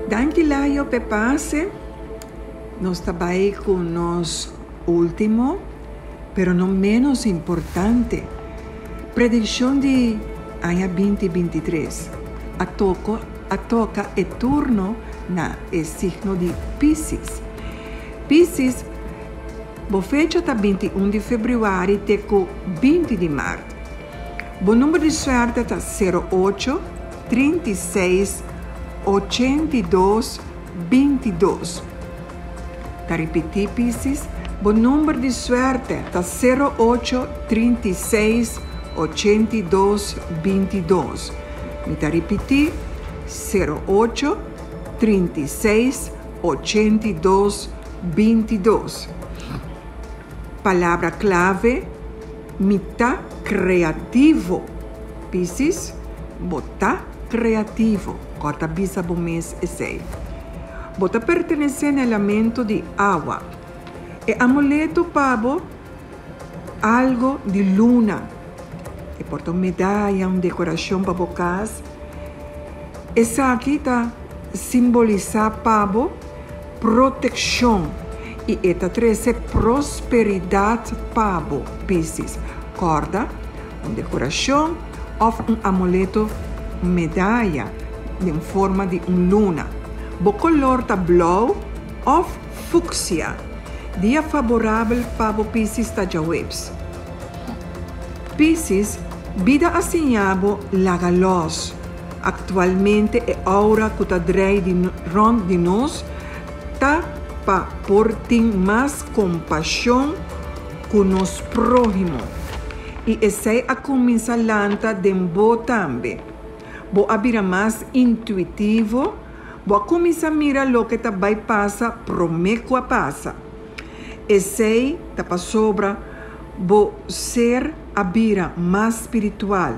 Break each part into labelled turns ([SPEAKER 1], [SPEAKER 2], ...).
[SPEAKER 1] Dankjewel per pace. Nós trabalhamos com nos último, pero não menos importante, predição de ano 2023. A toca é turno na signo de Piscis. Piscis, a fecha está 21 de fevereiro até 20 de março. O número de sorte está 08, 36, 82, 22. Para repetir, Piscis, o número de sorte está 08, 36, 82, 22. Me está repetir, 08, 36, 82, 22. Palavra clave, mita criativo. Piscis, bota criativo. Corta bisa bom mês e sei. Bota pertenecendo ao elemento de água. E amuleto pavo, algo de luna. E porta medalha, decoração para a casa. Essa aqui está simbolizar pavo, proteção. E esta traz prosperidade pavo, Piscis. Corda, decoração ou amuleto medalha em forma de luna. O color está blau ou fúcsia. Dia favorável para o Piscis está já webs. Piscis, vida assinhado laga luz. Atualmente é hora que está rond de nós, tá para portar mais compaixão com nos próximos. E essa é a começar lanta de bo também. Vou abrir mais intuitivo, vou começar a mirar o que vai passar, prometo a passa. Esse tá para sobra, vou ser abrir mais espiritual.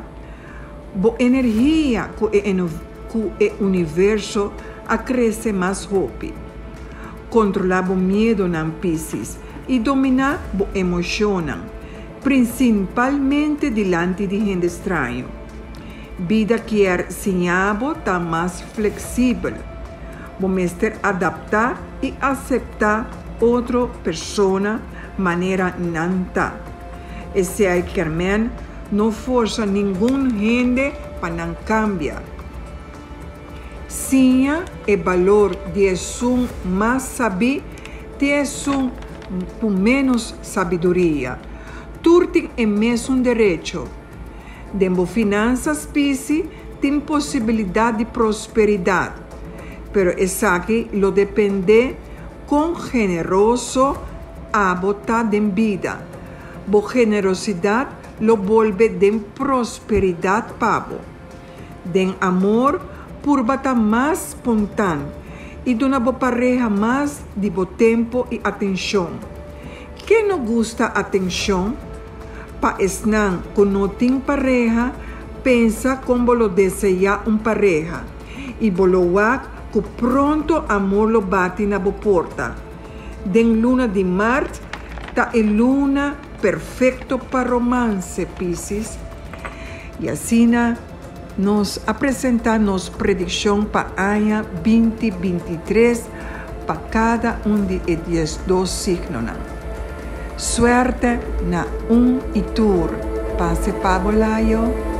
[SPEAKER 1] Vou energia que o universo a crescer mais rápido. Controlar o medo na Piscis e dominar a emoção, principalmente diante de gente estranha. Vida que é sinhado está mais flexível. Vamos adaptar e aceitar outra pessoa maneira não tá. Esse é que não força nenhum gente para não cambiar. Sim, é valor de um mais saber, de com menos sabedoria. Tudo é mesmo direito. Dentro finanças, Piscis, tem possibilidade de prosperidade. Pero essa aqui lo depende com generoso a botar em vida. Bo generosidade lo volve de prosperidade pavo. Den amor por bata mais espontâneo e dona bo pareja mais de bo tempo e atenção. Quem não gosta atenção? Pa esnan que não tem pareja, pensa como lo deseja pareja. E boloak que pronto amor lo bate na bo porta. Den luna de Marte, ta é luna perfeito para romance, Piscis. E assim, nos apresentamos predição para o ano 2023 para cada de 12 signos. Suerte na e tour. Pase pabolayo.